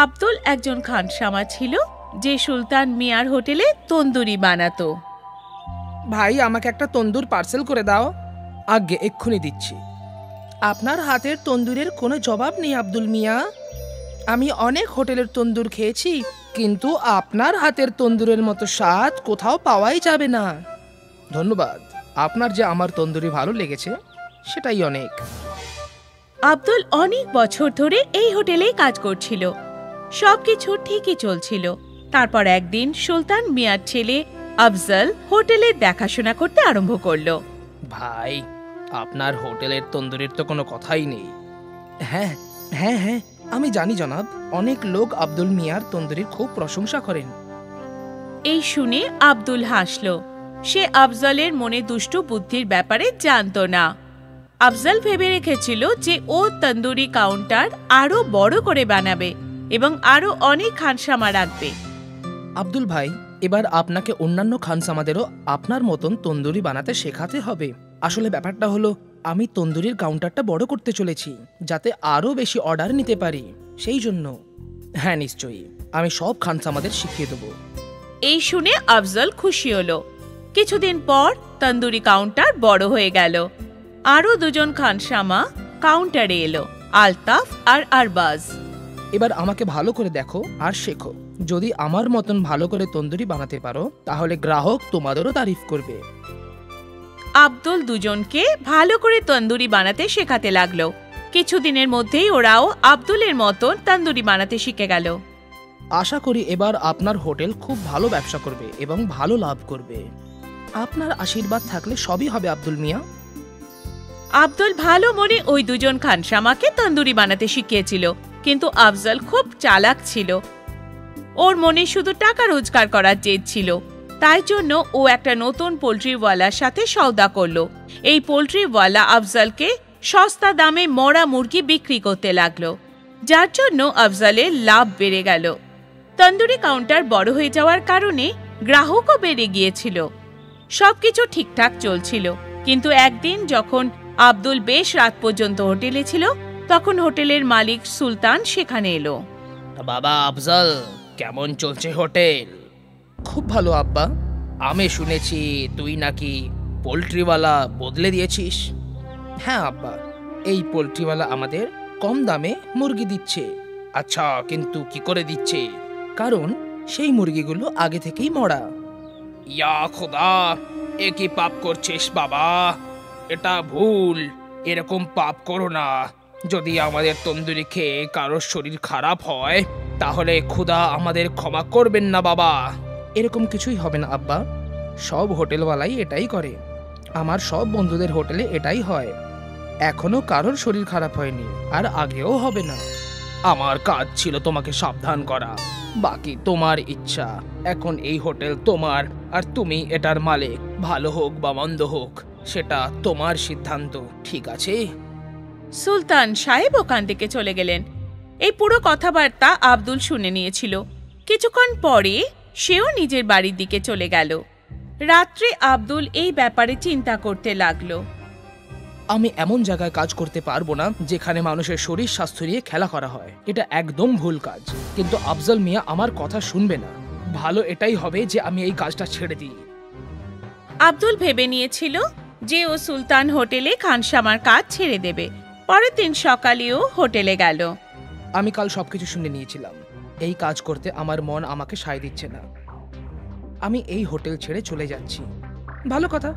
আব্দুল একজন খানসামা ছিল যে সুলতান মিয়ার হোটেলে তন্দুরি বানাতো। ভাই, আমাকে একটা তন্দুর পার্সেল করে দাও। আগে এক্ষুনি দিচ্ছি। আপনার হাতের তন্দুরের কোনো জবাব নেই আব্দুল মিয়া। আমি অনেক হোটেলের তন্দুর খেয়েছি, কিন্তু আপনার হাতের তন্দুরের মতো স্বাদ কোথাও পাওয়াই যাবে না। ধন্যবাদ, আপনার যে আমার তন্দুরি ভালো লেগেছে সেটাই অনেক। আব্দুল অনেক বছর ধরে এই হোটেলেই কাজ করছিল। সবকিছু ঠিকই চলছিল। তারপর একদিন সুলতান মিয়ার ছেলে আফজল হোটেলের দেখাশোনা করতে আরম্ভ করলো। ভাই, আপনার হোটেলের তন্দুরির তো কোনো কথাই নেই। হ্যাঁ হ্যাঁ হ্যাঁ, আমি জানি জনাব। অনেক লোক আব্দুল মিয়ার তন্দুরির খুব প্রশংসা করেন। এই শুনে আব্দুল হাসল। সে আফজলের মনে দুষ্টু বুদ্ধির ব্যাপারে জানতো না। আফজল ভেবে রেখেছিল যে ও তন্দুরি কাউন্টার আরো বড় করে বানাবে এবং আরো অনেক খানসামা রাখবে। আব্দুল ভাই, এবার আপনাকে অন্যান্য খানসামাদেরও আপনার মতন তন্দুরি বানাতে শেখাতে হবে। আসলে ব্যাপারটা হলো, আমি তন্দুরির কাউন্টারটা বড় করতে চলেছি যাতে আরো বেশি অর্ডার নিতে পারি, সেই জন্য। হ্যাঁ নিশ্চয়ই, আমি সব খানসামাদের শিখিয়ে দেবো। এই শুনে আফজল খুশি হলো। কিছুদিন পর তন্দুরি কাউন্টার বড় হয়ে গেল। আরো দুজন খানসামা কাউন্টারে এলো, আলতাফ আর আরবাজ। এবার আমাকে ভালো করে দেখো আর শেখো। যদি আমার মতন ভালো করে তন্দুরি বানাতে পারো তাহলে গ্রাহক তোমাদেরও তারিফ করবে। আব্দুল দুজনকে ভালো করে তন্দুরি বানাতে শেখাতে লাগলো। কিছুদিনের মধ্যেই ওরাও আব্দুলের মতন তন্দুরি বানাতে শিখে গেল। আশা করি এবার আপনার হোটেল খুব ভালো ব্যবসা করবে এবং ভালো লাভ করবে। আপনার আশীর্বাদ থাকলে সবই হবে আব্দুল মিয়া। আব্দুল ভালো মনে ওই দুজন খানসামাকে তন্দুরি বানাতে শিখিয়েছিল, কিন্তু আফজল খুব চালাক ছিল। ওর মনে শুধু টাকা রোজগার করার জেদ ছিল। তাই জন্য ও একটা নতুন পোল্ট্রিওয়ালার সাথে সওদা করলো। এই পোল্ট্রিওয়ালা আফজলকে সস্তা দামে মরা মুরগি বিক্রি করতে লাগলো, যার জন্য আফজলের লাভ বেড়ে গেল। তন্দুরি কাউন্টার বড় হয়ে যাওয়ার কারণে গ্রাহকও বেড়ে গিয়েছিল। সবকিছু ঠিকঠাক চলছিল, কিন্তু একদিন যখন আব্দুল বেশ রাত পর্যন্ত হোটেলে ছিল, তখন হোটেলের মালিক সুলতান সেখানে এলো। বাবা আফজল, কেমন চলছে হোটেল? খুব ভালো আব্বা। আমি শুনেছি তুই নাকি পোল্ট্রিওয়ালা বদলে দিয়েছিস। হ্যাঁ আব্বা, এই পোল্ট্রিওয়ালা আমাদের কম দামে মুরগি দিচ্ছে। আচ্ছা, কিন্তু কি করে দিচ্ছে? কারণ সেই মুরগিগুলো আগে থেকেই মরা। ইয়া খোদা, এ কি পাপ করছিস বাবা? এটা ভুল। এরকম পাপ করো না। যদি আমাদের তন্দুরি খেয়ে কারোর শরীর খারাপ হয় তাহলে খোদা আমাদের ক্ষমা করবেন না বাবা। এরকম কিছুই হবে না আব্বা। সব হোটেলওয়ালাই এটাই করে। আমার সব বন্ধুদের হোটেলে এটাই হয়। এখনো কারোর শরীর খারাপ হয়নি, আর আগেও হবে না। আমার কাজ ছিল তোমাকে সাবধান করা, বাকি তোমার ইচ্ছা। এখন এই হোটেল তোমার, আর তুমি এটার মালিক। ভালো হোক বা মন্দ হোক সেটা তোমার সিদ্ধান্ত, ঠিক আছে? সুলতান সাহেব ওখান থেকে চলে গেলেন। এই পুরো কথাবার্তা আব্দুল শুনে নিয়েছিল। কিছুক্ষণ পরে সেও নিজের বাড়ির দিকে চলে গেল। রাত্রে আব্দুল এই ব্যাপারে চিন্তা করতে লাগলো। আমি এমন জায়গায় কাজ করতে পারবো না যেখানে মানুষের শরীর স্বাস্থ্য নিয়ে খেলা করা হয়। এটা একদম ভুল কাজ। কিন্তু আফজল মিয়া আমার কথা শুনবে না। ভালো এটাই হবে যে আমি এই কাজটা ছেড়ে দিই। আব্দুল ভেবে নিয়েছিল যে ও সুলতান হোটেলে খানসামার কাজ ছেড়ে দেবে। পরের দিন সকালেও হোটেলে গেল। আমি কাল সবকিছু শুনে নিয়েছিলাম। এই কাজ করতে আমার মন আমাকে সায় দিচ্ছে না। আমি এই হোটেল ছেড়ে চলে যাচ্ছি। ভালো কথা।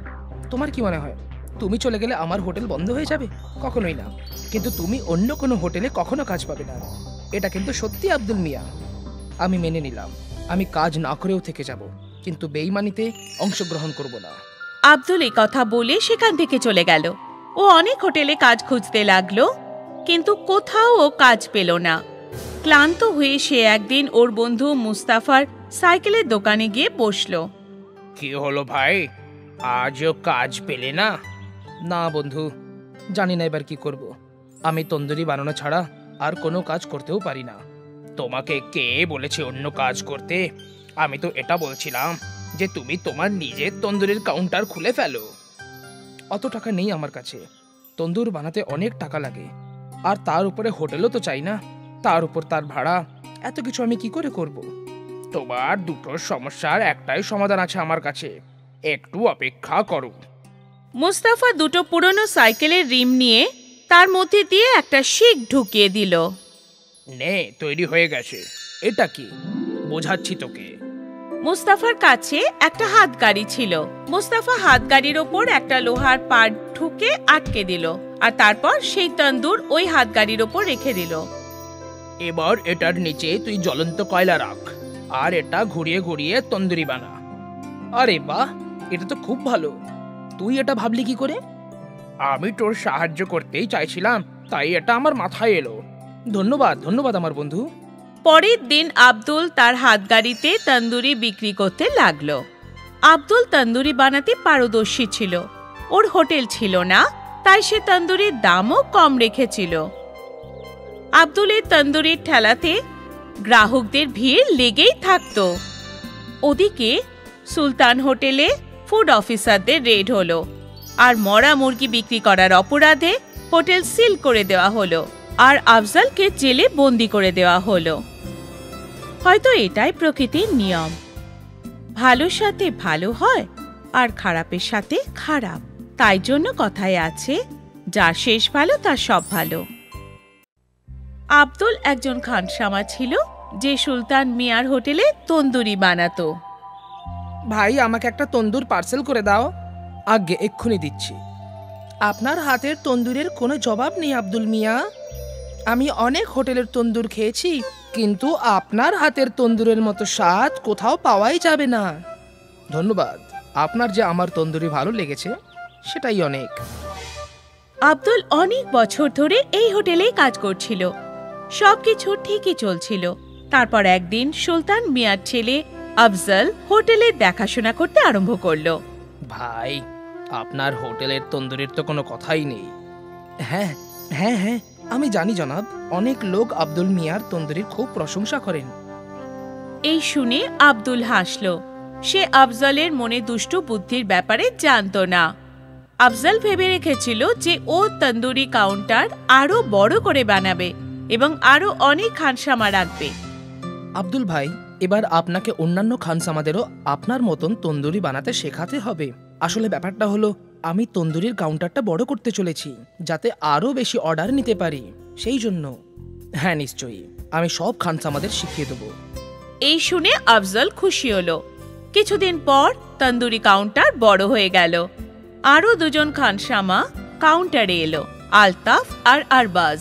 তোমার কি মনে হয় তুমি চলে গেলে আমার হোটেল বন্ধ হয়ে যাবে? কখনোই না। কিন্তু তুমি অন্য কোনো হোটেলে কখনো কাজ পাবে না। এটা কিন্তু সত্যি আব্দুল মিয়া। আমি মেনে নিলাম। আমি কাজ না করেও থেকে যাব, কিন্তু বেঈমানিতে অংশগ্রহণ করব না। আব্দুল এই কথা বলে সেখান থেকে চলে গেল। ও অনেক হোটেলে কাজ খুঁজতে লাগলো, কিন্তু কোথাও ও কাজ পেল না। ক্লান্ত হয়ে সে একদিন ওর বন্ধু মুস্তাফার সাইকেলের দোকানে গিয়ে বসলো। কি হলো ভাই, আজও কাজ পেলে না? না বন্ধু, জানি না এবার কি করব। আমি তন্দুরি বানানো ছাড়া আর কোনো কাজ করতেও পারি না। তোমাকে কে বলেছে অন্য কাজ করতে? আমি তো এটা বলছিলাম যে তুমি তোমার নিজের তন্দুরির কাউন্টার খুলে ফেলো। অত টাকা নেই আমার কাছে। তন্দুর বানাতে অনেক টাকা লাগে, আর তার উপরে হোটেলও তো চাই না। তার উপর তার ভাড়া, এত কিছু আমি কি করে করব? তোমার দুটো সমস্যার একটাই সমাধান আছে আমার কাছে, একটু অপেক্ষা করো। মুস্তাফা দুটো পুরনো সাইকেলের রিম নিয়ে তার মধ্যে দিয়ে একটা শিক ঢুকিয়ে দিল। নে, তৈরি হয়ে গেছে। এটা কি? বোঝাচ্ছি তোকে। মুস্তাফার কাছে একটা হাতগাড়ি ছিল। মুস্তাফা হাতগাড়ির ওপর একটা লোহার পাট ঢুকে আটকে দিল, আর তারপর সেই তন্দুর ওই হাতগাড়ির ওপর রেখে দিল। এবার এটার নিচে তুই জ্বলন্ত কয়লা রাখ, আর এটা ঘুরিয়ে ঘুরিয়ে তন্দুরি বানা। আরে বাহ, এটা তো খুব ভালো। তুই এটা ভাবলি কি করে? আমি তোর সাহায্য করতেই চাইছিলাম, তাই এটা আমার মাথায় এলো। ধন্যবাদ ধন্যবাদ আমার বন্ধু। পরের দিন আব্দুল তার হাতগাড়িতে তন্দুরি বিক্রি করতে লাগলো। আব্দুল তন্দুরি বানাতে পারদর্শী ছিল। ওর হোটেল ছিল না, তাই সে তন্দুরির দামও কম রেখেছিল। আব্দুলের তন্দুরির ঠেলাতে গ্রাহকদের ভিড় লেগেই থাকতো। ওদিকে সুলতান হোটেলে ফুড অফিসারদের রেড হলো, আর মরা মুরগি বিক্রি করার অপরাধে হোটেল সিল করে দেওয়া হলো, আর আফজালকে জেলে বন্দি করে দেওয়া হলো। হয়তো এটাই প্রকৃতির নিয়ম, ভালোর সাথে ভালো হয় আর খারাপের সাথে খারাপ। তাই জন্য কথায় আছে, যার শেষ ভালো তার সব ভালো। আব্দুল একজন খানসামা ছিল, যে সুলতান মিয়ার হোটেলে তন্দুরি বানাতো। ভাই, আমাকে একটা তন্দুর পার্সেল করে দাও। আগে এক্ষুনি দিচ্ছি। আপনার হাতের তন্দুরের কোনো জবাব নেই আব্দুল মিয়া। আমি অনেক হোটেলের তন্দুর খেয়েছি, কিন্তু আপনার হাতের তন্দুরের মতো স্বাদ কোথাও পাওয়াই যাবে না। ধন্যবাদ, আপনার যে আমার তন্দুরি ভালো লেগেছে সেটাই অনেক। আব্দুল অনেক বছর ধরে এই হোটেলেই কাজ করছিল। সবকিছু ঠিকই চলছিল। তারপর একদিন সুলতান মিয়ার ছেলে আফজল হোটেলে দেখাশোনা করতে আরম্ভ করলো। ভাই, আপনার হোটেলের তন্দুরির তো কোনো কথাই নেই। হ্যাঁ হ্যাঁ হ্যাঁ, আমি জানি জনাব, অনেক লোক আব্দুল মিয়ার তন্দুরির খুব প্রশংসা করেন। এই শুনে আব্দুল হাসল। সে আফজলের মনে দুষ্ট বুদ্ধির ব্যাপারে জানতো না। আফজল ভেবে রেখেছিল যে ও তন্দুরি কাউন্টার আরো বড় করে বানাবে এবং আরো অনেক খানসামা রাখবে। আব্দুল ভাই, এবার আপনাকে অন্যান্য খানসামাদেরও আপনার মতন তন্দুরি বানাতে শেখাতে হবে। আসলে ব্যাপারটা হলো, আমি তন্দুরির কাউন্টারটা বড় করতে চলেছি, যাতে আরো বেশি অর্ডার নিতে পারি, সেই জন্য। হ্যাঁ নিশ্চয়ই, আমি সব খানসামাদের শিখিয়ে দেবো। এই শুনে আফজল খুশি হলো। কিছুদিন পর তন্দুরি কাউন্টার বড় হয়ে গেল। আরো দুজন খানসামা কাউন্টারে এলো, আলতাফ আর আরবাজ।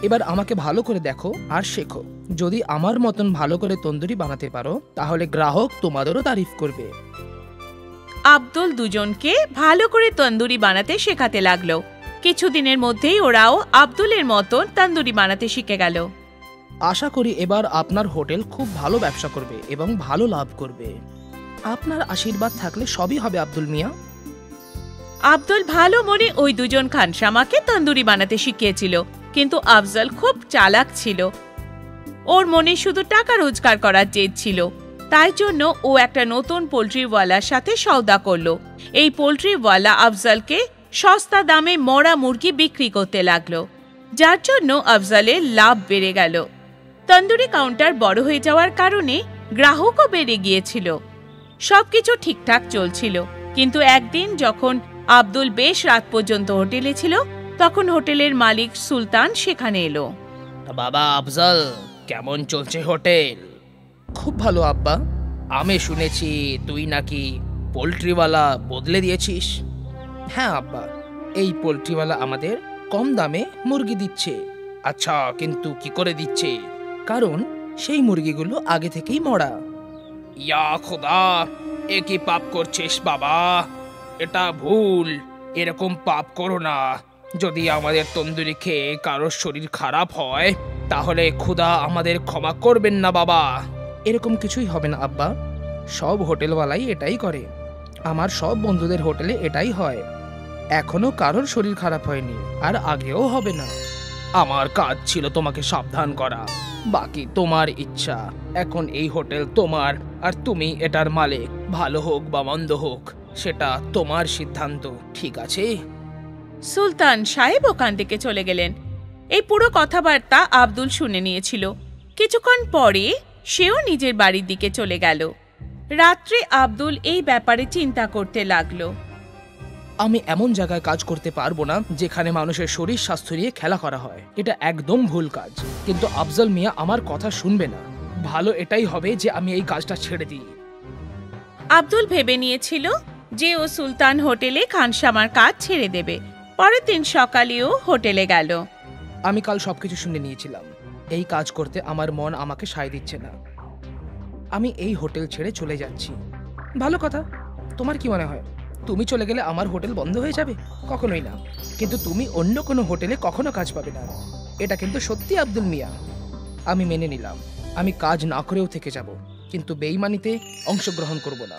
এবার আমাকে ভালো করে দেখো আর শেখো। যদি আমার মতন ভালো করে তন্দুরি বানাতে পারো, তাহলে গ্রাহক তোমাদেরও তারিফ করবে। আব্দুল দুজনকে ভালো করে তন্দুরি বানাতে শেখাতে লাগলো। কিছুদিনের মধ্যেই ওরাও আব্দুলের মতন তন্দুরি বানাতে শিখে গেল। আশা করি এবার আপনার হোটেল খুব ভালো ব্যবসা করবে এবং ভালো লাভ করবে। আপনার আশীর্বাদ থাকলে সবই হবে আব্দুল মিয়া। আব্দুল ভালো মনে ওই দুজন খানসামাকে তন্দুরি বানাতে শিখিয়েছিল, কিন্তু আফজল খুব চালাক ছিল। ওর মনে শুধু টাকা রোজগার করার জেদ ছিল। তাই জন্য ও একটা নতুন পোল্ট্রিওয়ালার সাথে সওদা করলো। এই পোল্ট্রিওয়ালা আফজলকে সস্তা দামে মরা মুরগি বিক্রি করতে লাগলো, যার জন্য আফজলের লাভ বেড়ে গেল। তন্দুরি কাউন্টার বড় হয়ে যাওয়ার কারণে গ্রাহকও বেড়ে গিয়েছিল। সবকিছু ঠিকঠাক চলছিল, কিন্তু একদিন যখন আব্দুল বেশ রাত পর্যন্ত হোটেলে ছিল, তখন হোটেলের মালিক সুলতান সেখানে এলো। বাবা আফজল, কেমন চলছে হোটেল? খুব ভালো আব্বা। আমি শুনেছি তুই নাকি পোল্ট্রিওয়ালা বদলে দিয়েছিস। হ্যাঁ আব্বা, এই পোল্ট্রিওয়ালা আমাদের কম দামে মুরগি দিচ্ছে। আচ্ছা, কিন্তু কি করে দিচ্ছে? কারণ সেই মুরগিগুলো আগে থেকেই মরা। ইয়া খোদা, এ কি পাপ করছিস বাবা? এটা ভুল। এরকম পাপ করো না। যদি আমাদের তন্দুরি খেয়ে কারোর শরীর খারাপ হয়, তাহলে খোদা আমাদের ক্ষমা করবেন না বাবা। এরকম কিছুই হবে না আব্বা, সব হোটেলওয়ালাই এটাই করে। আমার সব বন্ধুদের হোটেলে এটাই হয়। এখনো কারোর শরীর খারাপ হয়নি, আর আগেও হবে না। আমার কাজ ছিল তোমাকে সাবধান করা, বাকি তোমার ইচ্ছা। এখন এই হোটেল তোমার, আর তুমি এটার মালিক। ভালো হোক বা মন্দ হোক, সেটা তোমার সিদ্ধান্ত, ঠিক আছে? সুলতান সাহেব ওখান থেকে চলে গেলেন। এই পুরো কথাবার্তা আব্দুল শুনে নিয়েছিল। কিছুক্ষণ পরে সেও নিজের বাড়ির দিকে চলে গেল। রাত্রে আব্দুল এই ব্যাপারে চিন্তা করতে লাগলো। আমি এমন জায়গায় কাজ করতে পারবো না যেখানে মানুষের শরীর স্বাস্থ্য নিয়ে খেলা করা হয়। এটা একদম ভুল কাজ। কিন্তু আফজল মিয়া আমার কথা শুনবে না। ভালো এটাই হবে যে আমি এই কাজটা ছেড়ে দিই। আব্দুল ভেবে নিয়েছিল যে ও সুলতান হোটেলে খানসামার কাজ ছেড়ে দেবে। পরের দিন সকালেও হোটেলে গেল। আমি কাল সবকিছু শুনে নিয়েছিলাম। এই কাজ করতে আমার মন আমাকে সায় দিচ্ছে না। আমি এই হোটেল ছেড়ে চলে যাচ্ছি। ভালো কথা। তোমার কি মনে হয় তুমি চলে গেলে আমার হোটেল বন্ধ হয়ে যাবে? কখনোই না। কিন্তু তুমি অন্য কোনো হোটেলে কখনো কাজ পাবে না। এটা কিন্তু সত্যি আব্দুল মিয়া। আমি মেনে নিলাম। আমি কাজ না করেও থেকে যাব, কিন্তু বেঈমানিতে অংশগ্রহণ করব না।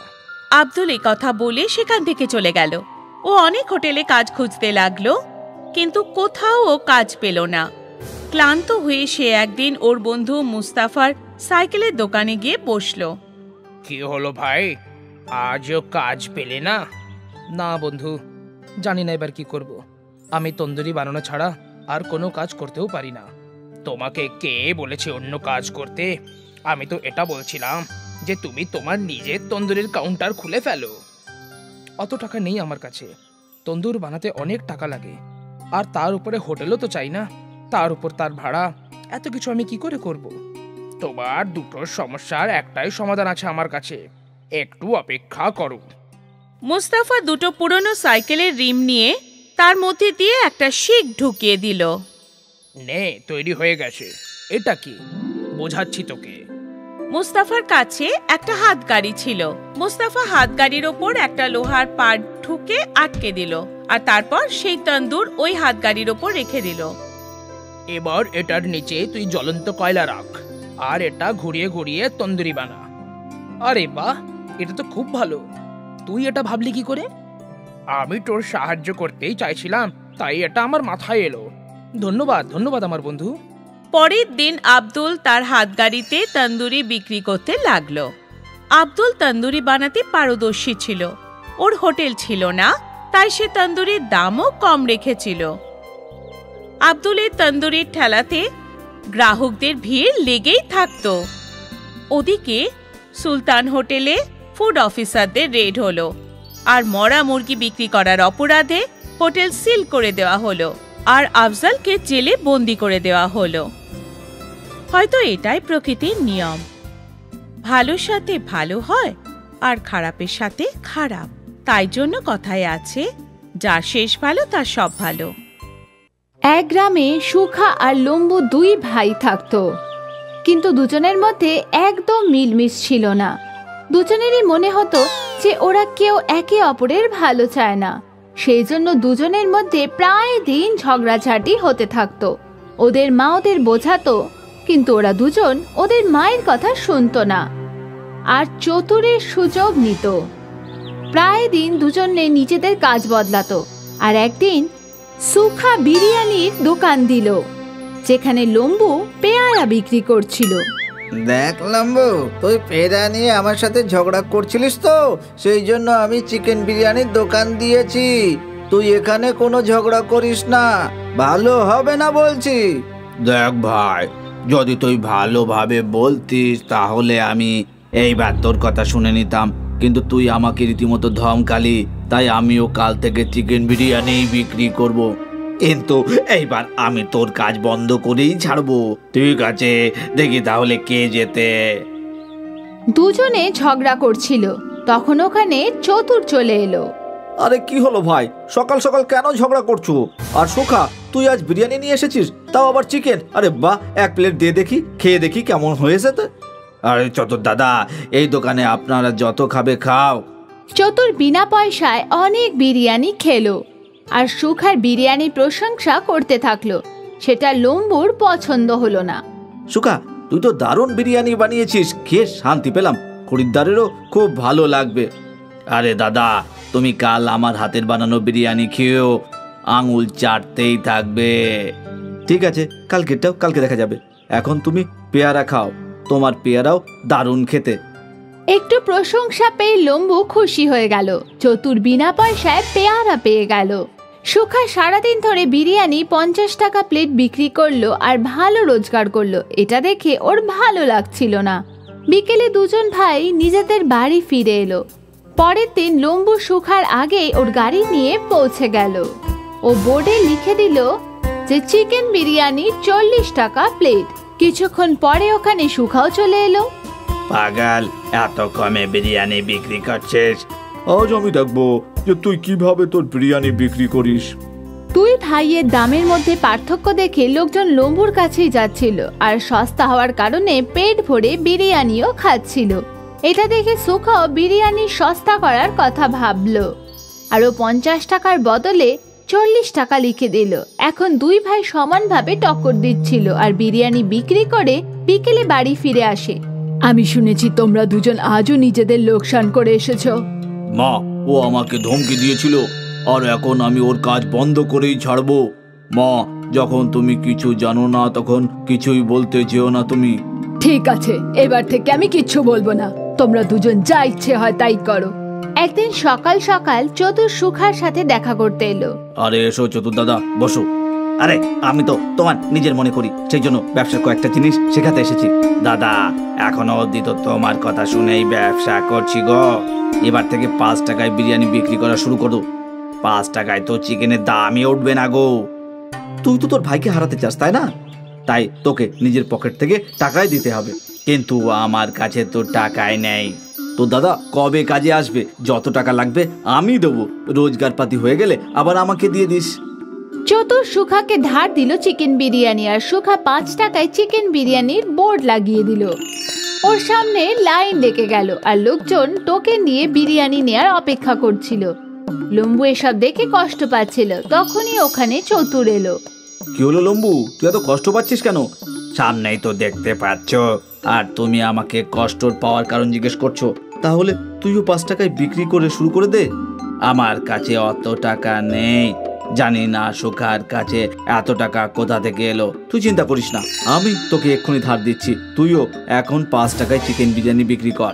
আব্দুল এই কথা বলে সেখান থেকে চলে গেল। ও অনেক হোটেলে কাজ খুঁজতে লাগলো, কিন্তু কোথাও ও কাজ পেল না। ক্লান্ত হয়ে সে একদিন ওর বন্ধু মুস্তাফার সাইকেলের দোকানে গিয়ে বসলো। কি হলো ভাই, আজও কাজ পেলে না? না বন্ধু, জানি না এবার কি করব। আমি তন্দুরি বানানো ছাড়া আর কোনো কাজ করতেও পারি না। তোমাকে কে বলেছে অন্য কাজ করতে? আমি তো এটা বলছিলাম যে তুমি তোমার নিজের তন্দুরির কাউন্টার খুলে ফেলো। অত টাকা নেই আমার কাছে। তন্দুর বানাতে অনেক টাকা লাগে, আর তার উপরে হোটেলও তো চাই না। তার উপর তার ভাড়া, এত কিছু আমি কি করে করব? তোমার দুটো সমস্যার একটাই সমাধান আছে আমার কাছে, একটু অপেক্ষা করো। মুস্তাফা দুটো পুরনো সাইকেলের রিম নিয়ে তার মধ্যে দিয়ে একটা শিক ঢুকিয়ে দিল। নে, তৈরি হয়ে গেছে। এটা কি? বোঝাচ্ছি তোকে। মুস্তাফার কাছে একটা হাতগাড়ি ছিল। মুস্তাফা হাতগাড়ির ওপর একটা লোহার পাট ঠুকে আটকে দিল, আর তারপর সেই তন্দুর ওই হাতগাড়ির ওপর রেখে দিল। এবার এটার নিচে তুই জ্বলন্ত কয়লা রাখ, আর এটা ঘুরিয়ে ঘুরিয়ে তন্দুরি বানা। আরে বাহ, এটা তো খুব ভালো। তুই এটা ভাবলি কি করে? আমি তোর সাহায্য করতেই চাইছিলাম, তাই এটা আমার মাথায় এলো। ধন্যবাদ ধন্যবাদ আমার বন্ধু। পরের দিন আব্দুল তার হাতগাড়িতে তন্দুরি বিক্রি করতে লাগলো। আব্দুল তন্দুরি বানাতে পারদর্শী ছিল। ওর হোটেল ছিল না, তাই সে তন্দুরির দামও কম রেখেছিল। আব্দুলের তন্দুরির ঠেলাতে গ্রাহকদের ভিড় লেগেই থাকত। ওদিকে সুলতান হোটেলে ফুড অফিসারদের রেড হলো, আর মরা মুরগি বিক্রি করার অপরাধে হোটেল সিল করে দেওয়া হলো, আর আফজলকে জেলে বন্দি করে দেওয়া হলো। হয়তো এটাই প্রকৃতির নিয়ম। ভালোর সাথে ভালো হয় আর খারাপের সাথে খারাপ। তাই জন্য কথায় আছে, যার শেষ ভালো তার সব ভালো। এক গ্রামে সুখা আর লম্বু দুই ভাই থাকতো, কিন্তু দুজনের মধ্যে একদম মিলমিশ ছিল না। দুজনেরই মনে হতো যে ওরা কেউ একে অপরের ভালো চায় না। সেই জন্য দুজনের মধ্যে প্রায় দিন ঝগড়াঝাটি হতে থাকতো। ওদের মা ওদের বোঝাতো, কিন্তু ওরা দুজন ওদের মায়ের কথা শুনতো না আর চতুরের সুযোগ নিত। প্রায় দিন দুজনে নিজেদের কাজ বদলাতো। আর একদিন সুখা বিরিয়ানির দোকান দিল, যেখানে লম্বু পেয়ারা বিক্রি করছিল। দেখ লম্বু, তুই পেয়ারা নিয়ে আমার সাথে ঝগড়া করছিলিস তো, সেই জন্য আমি চিকেন বিরিয়ানির দোকান দিয়েছি। তুই এখানে কোনো ঝগড়া করিস না, ভালো হবে না বলছি। দেখ ভাই, যদি তুই ভালোভাবে বলতিস তাহলে আমি এইবার তোর কথা শুনে নিতাম, কিন্তু তুই আমাকে রীতিমতো ধমকালি, তাই আমিও কাল থেকে চিকেন বিরিয়ানি বিক্রি করব। কিন্তু এইবার আমি তোর কাজ বন্ধ করেই ছাড়বো। ঠিক আছে, দেখি তাহলে কে জেতে। দুজনে ঝগড়া করছিল, তখন ওখানে চতুর চলে এলো। আরে কি হলো ভাই, সকাল সকাল কেন ঝগড়া করছো? আর সুখা, তুই আজ বিরিয়ানি নিয়ে এসেছিস, তাও আবার চিকেন। আরে বাহ, এক প্লেট দিয়ে দেখি, খেয়ে দেখি কেমন হয়েছে। তো আরে চতুর দাদা, এই দোকানে আপনারা যত খাবে খাও। চতুর বিনা পয়সায় অনেক বিরিয়ানি খেলো আর সুখার বিরিয়ানির প্রশংসা করতে থাকলো। সেটা লম্বুর পছন্দ হলো না। সুখা, তুই তো দারুণ বিরিয়ানি বানিয়েছিস, খেয়ে শান্তি পেলাম, খরিদ্দারেরও খুব ভালো লাগবে। আরে দাদা, তুমি কাল আমার হাতের বানানো বিরিয়ানি খেয়েও আঙুল চাটতেই থাকবে। ঠিক আছে, কালকেরটাও কালকে দেখা যাবে। এখন তুমি পেয়ারা খাও, তোমার পেয়ারাও দারুণ খেতে। একটু প্রশংসা পেয়ে লম্বু খুশি হয়ে গেল। চতুর বিনা পয়সায় পেয়ারা পেয়ে গেল। সুখা সারাদিন ধরে বিরিয়ানি 50 টাকা প্লেট বিক্রি করলো আর ভালো রোজগার করলো। এটা দেখে ওর ভালো লাগছিল না। বিকেলে দুজন ভাই নিজেদের বাড়ি ফিরে এলো। পরের দিন লম্বু সুখার আগেই ওর গাড়ি নিয়ে পৌঁছে গেল। ও বোর্ডে লিখে দিল যে চিকেন বিরিয়ানি 40 টাকা প্লেট। কিছুক্ষণ পরে ওখানে সুখাও চলে এলো। পাগল, এত কমে বিরিয়ানি বিক্রি করছিস? আজ আমি দেখবো যে তুই কিভাবে তোর বিরিয়ানি বিক্রি করিস। দুই ভাইয়ের দামের মধ্যে পার্থক্য দেখে লোকজন লম্বুর কাছেই যাচ্ছিল আর সস্তা হওয়ার কারণে পেট ভরে বিরিয়ানিও খাচ্ছিল। এটা দেখে সুখাও বিরিয়ানি সস্তা করার কথা ভাবলো। আরও 50 টাকার বদলে 40 টাকা লিখে দিল। এখন দুই ভাই সমানভাবে টক্কর দিচ্ছিল আর বিরিয়ানি বিক্রি করে বিকেলে বাড়ি ফিরে আসে। আমি শুনেছি তোমরা দুজন আজও নিজেদের লোকসান করে এসেছো। মা, ও আমাকে ধমকি দিয়েছিল আর এখন আমি ওর কাজ বন্ধ করেই ছাড়বো। মা, যখন তুমি কিছু জানো না তখন কিছুই বলতে চেও না তুমি। ঠিক আছে, এবার থেকে আমি কিচ্ছু বলবো না। তোমরা দুজন যা ইচ্ছে হয় তাই করো। একদিন সকাল সকাল চতুর সুখার সাথে দেখা করতে এলো। আরে এসো চতুর দাদা, বসো। আরে আমি তো তোমার নিজের মনে করি, সেই জন্য ব্যবসার কয়েকটা জিনিস শেখাতে এসেছি। দাদা, এখনো অবধি তো তোমার কথা শুনেই ব্যবসা করছি গো। এবার থেকে 5 টাকায় বিরিয়ানি বিক্রি করা শুরু করো। 5 টাকায় তো চিকেনের দামই উঠবে না গো। তুই তো তোর ভাইকে হারাতে চাস, তাই না? তাই তোকে নিজের পকেট থেকে টাকাই দিতে হবে। কিন্তু আমার কাছে তো টাকাই নেই। তো দাদা কবে কাজে আসবে? যত টাকা লাগবে আমি দেবো। রোজগার পাতি হয়ে গেলে আবার আমাকে দিয়ে দিস। চতুর সুখাকে ধার দিল চিকেন বিরিয়ানি আর সুখা 5 টাকায় চিকেন বিরিয়ানির বোর্ড লাগিয়ে দিল। ওর সামনে লাইন লেগে গেল আর লোকজন টোকেন দিয়ে বিরিয়ানি নেয়ার অপেক্ষা করছিল। লম্বু এসব দেখে কষ্ট পাচ্ছিল। তখনই ওখানে চতুর এলো। কি হলো লম্বু, তুই এত কষ্ট পাচ্ছিস কেন? সামনেই তো দেখতে পাচ্ছ, আর তুমি আমাকে কষ্ট পাওয়ার কারণ জিজ্ঞেস করছো। তাহলে তুইও 5 টাকায় বিক্রি করে শুরু করে দে। আমার কাছে অত টাকা নেই। জানি না সুখার কাছে এত টাকা কোথা থেকে এলো। তুই চিন্তা করিস না, আমি তোকে এক্ষুনি ধার দিচ্ছি। তুইও এখন 5 টাকায় চিকেন বিরিয়ানি বিক্রি কর।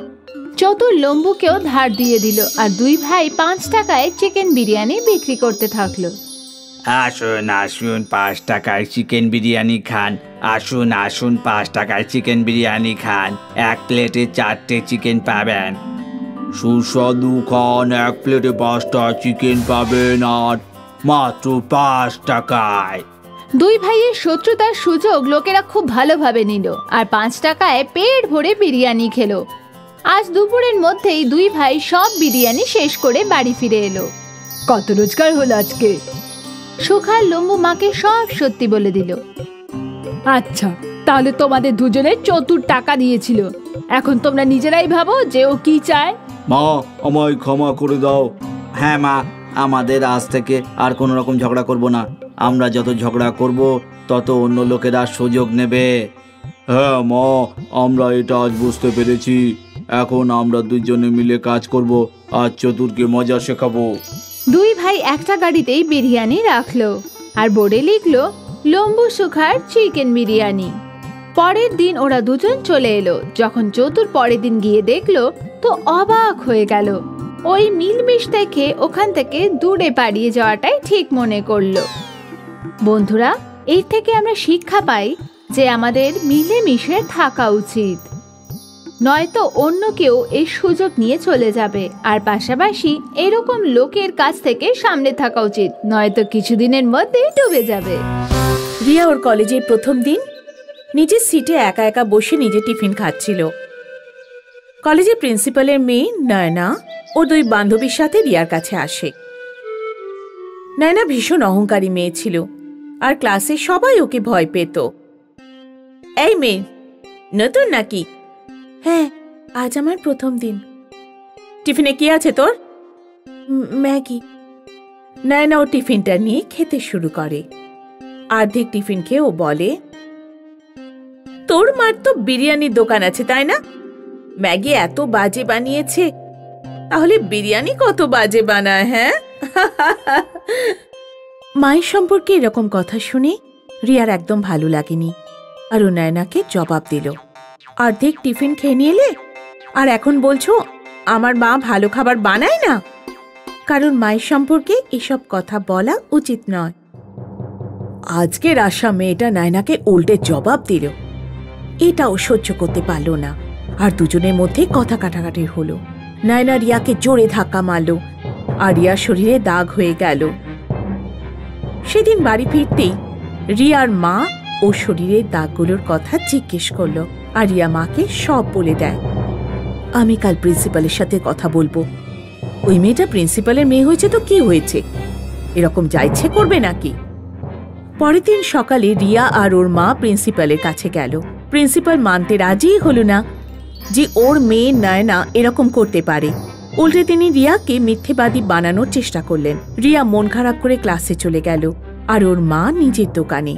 চতুর লম্বুকেও ধার দিয়ে দিল আর দুই ভাই 5 টাকায় চিকেন বিরিয়ানি বিক্রি করতে থাকলো। আসুন আসুন, 5 টাকায় চিকেন বিরিয়ানি খান। আসুন আসুন, 5 টাকায় চিকেন বিরিয়ানি খান। 1 প্লেটে 4টে চিকেন পাবেন। সুস্বাদু খান, 1 প্লেটে 5টা চিকেন পাবেন আর মাত্র 5 টাকায়। দুই ভাইয়ের শত্রুতার সুযোগ লোকেরা খুব ভালোভাবে নিল আর 5 টাকায় পেট ভরে বিরিয়ানি খেলো। আজ দুপুরের মধ্যেই দুই ভাই সব বিরিয়ানি শেষ করে বাড়ি ফিরে এলো। কত রোজগার হলো আজকে? সুখার লম্বু মাকে সব সত্যি বলে দিল। আচ্ছা, তাহলে তোমাদের দুজনের চতুর টাকা দিয়েছিল। এখন তোমরা নিজেরাই ভাবো যে ও কি চায়। মা, আমায় ক্ষমা করে দাও। হ্যাঁ মা, আমাদের আজ থেকে আর কোনো রকম ঝগড়া করব না। আমরা যত ঝগড়া করব তত অন্য লোকেরা সুযোগ নেবে। হ্যাঁ মা, আমরা এটা আজ বুঝতে পেরেছি। এখন আমরা দুজনে মিলে কাজ করব আর চতুরকে মজা শেখাবো। দুই ভাই একটা গাড়িতেই বিরিয়ানি রাখলো আর বোর্ডে লিখলো লম্বু সুখার চিকেন বিরিয়ানি। পরের দিন ওরা দুজন চলে এলো। যখন চতুর পরের দিন গিয়ে দেখলো তো অবাক হয়ে গেল। ওই মিলমিশ দেখে ওখান থেকে দূরে পালিয়ে যাওয়াটাই ঠিক মনে করলো। বন্ধুরা, এর থেকে আমরা শিক্ষা পাই যে আমাদের মিলেমিশে থাকা উচিত, নয়তো অন্য কেউ এই সুযোগ নিয়ে চলে যাবে। আর পাশাপাশি এরকম লোকের কাছ থেকে সামনে থাকা উচিত, নয়তো কিছুদিনের মধ্যে ডুবে যাবে। রিয়া ওর কলেজের প্রথম দিন নিজের সিটে একা একা বসে নিজে টিফিন খাচ্ছিল। কলেজের প্রিন্সিপালের মেয়ে নয়না ও 2 বান্ধবীর সাথে রিয়ার কাছে আসে। নয়না ভীষণ অহংকারী মেয়ে ছিল আর ক্লাসে সবাই ওকে ভয় পেত। এই মেয়ে, নতুন নাকি? হ্যাঁ, আজ আমার প্রথম দিন। টিফিনে কি আছে তোর? ম্যাগি। নয়না ও টিফিনটা নিয়ে খেতে শুরু করে। অর্ধেক টিফিন খেয়ে ও বলে, তোর মার তো বিরিয়ানির দোকান আছে তাই না? ম্যাগি এত বাজে বানিয়েছে, তাহলে বিরিয়ানি কত বাজে বানায়? হ্যাঁ, মায়ের সম্পর্কে এরকম কথা শুনে রিয়ার একদম ভালো লাগেনি আর ও নয়নাকে জবাব দিল, অর্ধেক টিফিন খেয়ে নিলে আর এখন বলছো আমার মা ভালো খাবার বানায় না? কারণ মায়ের সম্পর্কে এসব কথা বলা উচিত নয়। আজকের আশা মেয়েটা নায়নাকে উল্টে জবাব দিল। এটাও সহ্য করতে পারল না, আর দুজনের মধ্যে কথা কাটাকাটি হলো। নায়না রিয়াকে জোরে ধাক্কা মারল, আর রিয়ার শরীরে দাগ হয়ে গেল। সেদিন বাড়ি ফিরতেই রিয়ার মা ও শরীরের দাগগুলোর কথা জিজ্ঞেস করলো, আর রিয়া মাকে সব বলে দেয়। আমি কাল প্রিন্সিপালের সাথে কথা বলবো। ওই মেয়েটা প্রিন্সিপালের মেয়ে হয়েছে তো কি হয়েছে, এরকম যা ইচ্ছে করবে নাকি? পরের দিন সকালে রিয়া আর ওর মা প্রিন্সিপালের কাছে গেল। প্রিন্সিপাল মানতে রাজি হলো না যে ওর মেয়ে নায়না এরকম করতে পারে। উল্টে তিনি রিয়াকে মিথ্যেবাদী বানানোর চেষ্টা করলেন। রিয়া মন খারাপ করে ক্লাসে চলে গেল, আর ওর মা নিজের দোকানে।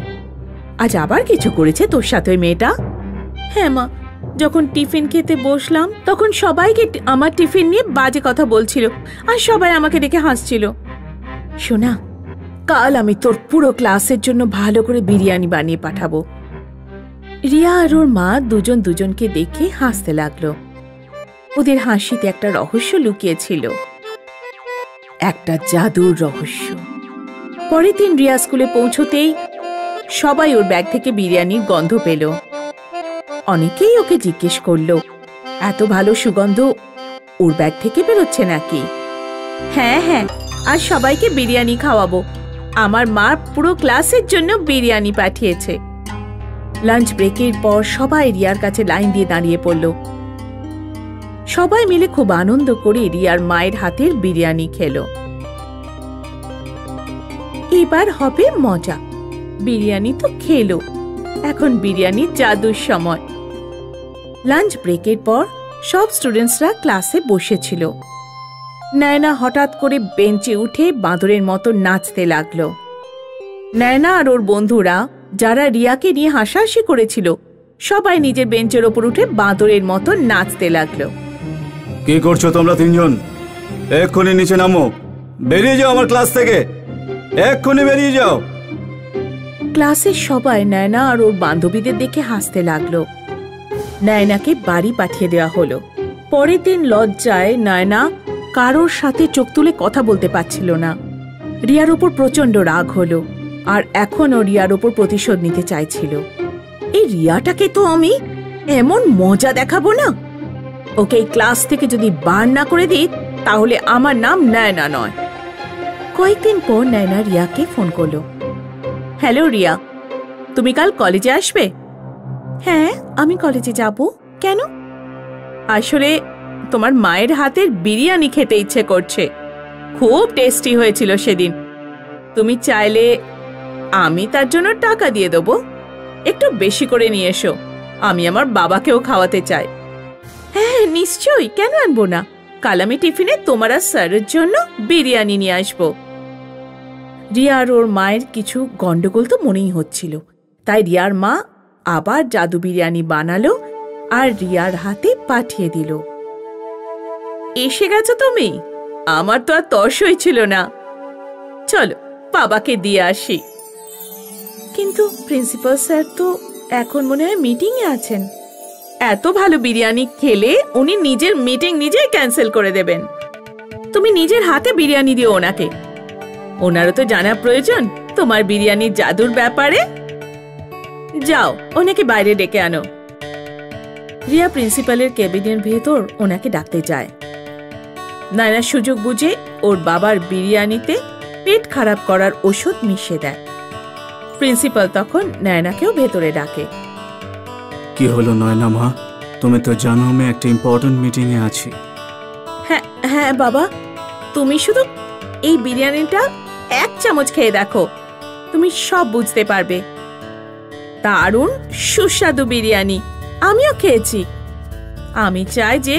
আজ আবার কিছু করেছে তোর সাথে ওই মেয়েটা? হ্যাঁ মা, যখন টিফিন খেতে বসলাম তখন সবাইকে আমার টিফিন নিয়ে বাজে কথা বলছিল, আর সবাই আমাকে দেখে হাসছিল। শোনা, কাল আমি তোর পুরো ক্লাসের জন্য ভালো করে বিরিয়ানি বানিয়ে পাঠাবো। রিয়া আর ওর মা দুজন দুজনকে দেখে হাসতে লাগলো। ওদের হাসিতে একটা রহস্য লুকিয়েছিল, একটা জাদুর রহস্য। পরের দিন রিয়া স্কুলে পৌঁছতেই সবাই ওর ব্যাগ থেকে বিরিয়ানির গন্ধ পেল। অনেকেই ওকে জিজ্ঞেস করলো, এত ভালো সুগন্ধ ওর ব্যাগ থেকে বেরোচ্ছে নাকি? হ্যাঁ হ্যাঁ, আর সবাইকে বিরিয়ানি খাওয়াবো। আমার মা পুরো ক্লাসের জন্য বিরিয়ানি পাঠিয়েছে। লাঞ্চ ব্রেকের পর সবাই রিয়ার কাছে লাইন দিয়ে দাঁড়িয়ে পড়ল। সবাই মিলে খুব আনন্দ করে রিয়ার মায়ের হাতের বিরিয়ানি খেলো। এবার হবে মজা। বিরিয়ানি তো খেলো, এখন বিরিয়ানির জাদুর সময়। লাঞ্চ ব্রেকের পর সব স্টুডেন্টসরা ক্লাসে বসেছিল। নায়না হঠাৎ করে বেঞ্চে উঠে বাঁদরের মতো নাচতে লাগলো। নায়না আর ওর বন্ধুরা যারা রিয়াকে নিয়ে হাসাহাসি করেছিল, সবাই নিজের বেঞ্চের ওপর উঠে বাঁদরের মতো নাচতে লাগলো। কি করছো তোমরা তিনজন? এক্ষুনি নিচে নামো, বেরিয়ে যাও আমার ক্লাস থেকে, এক্ষুনি বেরিয়ে যাও। ক্লাসের সবাই নায়না আর ওর বান্ধবীদের দেখে হাসতে লাগলো। নায়নাকে বাড়ি পাঠিয়ে দেওয়া হলো। পরের দিন লজ্জায় নায়না কারোর সাথে চোখ তুলে কথা বলতে পারছিল না। রিয়ার ওপর প্রচন্ড রাগ হলো, আর এখনও রিয়ার ওপর প্রতিশোধ নিতে চাইছিল। এই রিয়াটাকে তো আমি এমন মজা দেখাবো না, ওকে এই ক্লাস থেকে যদি বার না করে দিই তাহলে আমার নাম নায়না নয়। কয়েকদিন পর নায়না রিয়াকে ফোন করলো। হ্যালো রিয়া, তুমি কাল কলেজে আসবে? হ্যাঁ, আমি কলেজে যাব। কেন? আসলে তোমার মায়ের হাতের বিরিয়ানি খেতে ইচ্ছে করছে, খুব টেস্টি হয়েছিল সেদিন। তুমি চাইলে আমি তার জন্য টাকা দিয়ে দেবো, একটু বেশি করে নিয়ে এসো। আমি আমার বাবাকেও খাওয়াতে চাই। হ্যাঁ নিশ্চয়ই, কেন আনবো না। কাল আমি টিফিনে তোমার আর স্যারের জন্য বিরিয়ানি নিয়ে আসবো। রিয়া আর ওর মায়ের কিছু গন্ডগোল তো মনেই হচ্ছিল, তাই রিয়ার মা আবার জাদু বিরিয়ানি বানালো আর রিয়ার হাতে পাঠিয়ে দিল। এসে গেছো তুমি? আমার তো আর তর্সই ছিল না। চলো বাবাকে দিয়ে আসি। কিন্তু প্রিন্সিপাল স্যার তো এখন মনে হয় মিটিং এ আছেন। এত ভালো বিরিয়ানি খেলে উনি নিজের মিটিং নিজেই ক্যান্সেল করে দেবেন। তুমি নিজের হাতে বিরিয়ানি দিও ওনাকে, ওনারও তো জানা প্রয়োজন তোমার বিরিয়ানির জাদুর ব্যাপারে। যাও ওনাকে বাইরে ডেকে আনো। রিয়া প্রিন্সিপালের কেবিনের ভেতর ওনাকে ডাকতে যায়। নায়না সুযোগ বুঝে ওর বাবার বিরিয়ানিতে পেট খারাপ করার ওষুধ মিশিয়ে দেয়। প্রিন্সিপাল তখন নায়নাকেও ভেতরে ডাকে। কি হলো নয়না মা, তুমি তো জানো আমি একটা ইম্পর্টেন্ট মিটিং এ আছি। হ্যাঁ হ্যাঁ বাবা, তুমি শুধু এই বিরিয়ানিটা এক চামচ খেয়ে দেখো, তুমি সব বুঝতে পারবে। দারুণ সুস্বাদু বিরিয়ানি, আমিও খেয়েছি। আমি চাই যে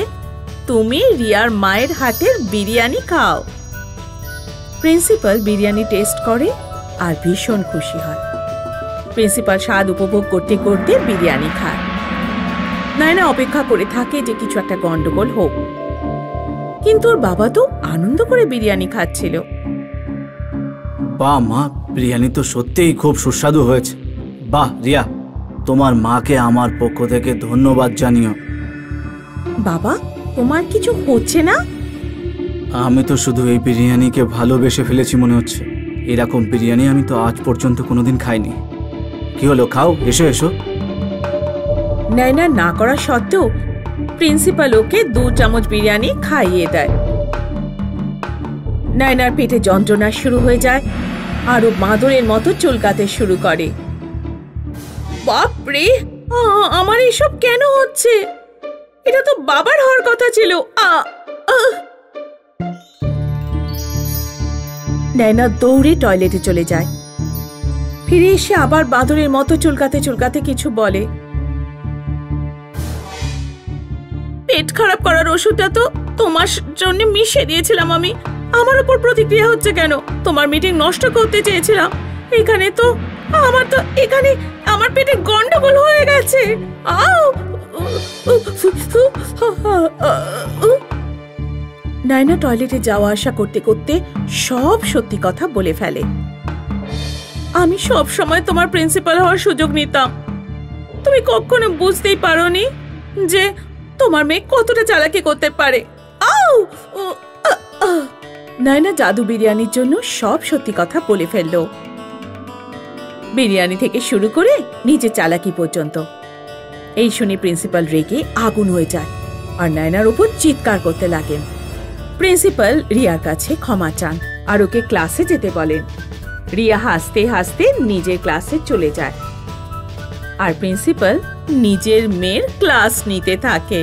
তুমি রিয়ার মায়ের হাতের বিরিয়ানি খাও। প্রিন্সিপাল বিরিয়ানি টেস্ট করে আর ভীষণ খুশি হয়। প্রিন্সিপাল স্বাদ উপভোগ করতে করতে বিরিয়ানি খায়। নায়না অপেক্ষা করে থাকে যে কিছু একটা গন্ডগোল হোক, কিন্তু ওর বাবা তো আনন্দ করে বিরিয়ানি খাচ্ছিল। বাহ মা, বিরিয়ানি তো সত্যিই খুব সুস্বাদু হয়েছে। বাহ রিয়া, তোমার মাকে আমার পক্ষ থেকে ধন্যবাদ জানিও। বাবা, তোমার কিছু হচ্ছে না? আমি তো শুধু এই বিরিয়ানিকে ভালোবেসে ফেলেছি মনে হচ্ছে। এরকম বিরিয়ানি আমি তো আজ পর্যন্ত কোনোদিন খাইনি। কি হলো, খাও, এসো এসো। নায়না না করা সত্ত্বেও প্রিন্সিপাল ওকে 2 চামচ বিরিয়ানি খাইয়ে দেয়। নায়নার পেটে যন্ত্রণা শুরু হয়ে যায় আর ও বাঁদরের মতো চুলকাতে শুরু করে। বাপরে, আমার এসব কেন হচ্ছে? এটা তো বাবার হওয়ার কথা ছিল। নায়না দৌড়ে টয়লেটে চলে যায়। ফিরে এসে আবার বাঁদরের মতো চুলকাতে চুলকাতে কিছু বলে। পেট খারাপ করার ওষুধটা তো তোমার জন্য মিশিয়ে দিয়েছিলাম আমি। আমার উপর প্রতিক্রিয়া হচ্ছে কেন? তোমার মিটিং নষ্ট করতে চেয়েছিলাম। এখানে আমার পেটে গন্ডগোল হয়ে গেছে। নায়না টয়লেটে যাওয়া আসা করতে করতে সব সত্যি কথা বলে ফেলে। আমি সব সময় তোমার প্রিন্সিপাল হওয়ার সুযোগ নিতাম। তুমি কখনো বুঝতেই পারোনি যে তোমার মেয়ে কতটা চালাকি করতে পারে। নায়না জাদু বিরিয়ানির জন্য সব সত্যি কথা বলে ফেলল, বিরিয়ানি থেকে শুরু করে নিজের চালাকি পর্যন্ত। এই শুনে প্রিন্সিপাল রেগে আগুন হয়ে যায় আর নায়নার উপর চিৎকার করতে লাগেন। প্রিন্সিপাল রিয়ার কাছে ক্ষমা চান আর ওকে ক্লাসে যেতে বলেন। রিয়া হাসতে হাসতে নিজের ক্লাসে চলে যায় আর প্রিন্সিপাল নিজের মেয়ের ক্লাস নিতে থাকে।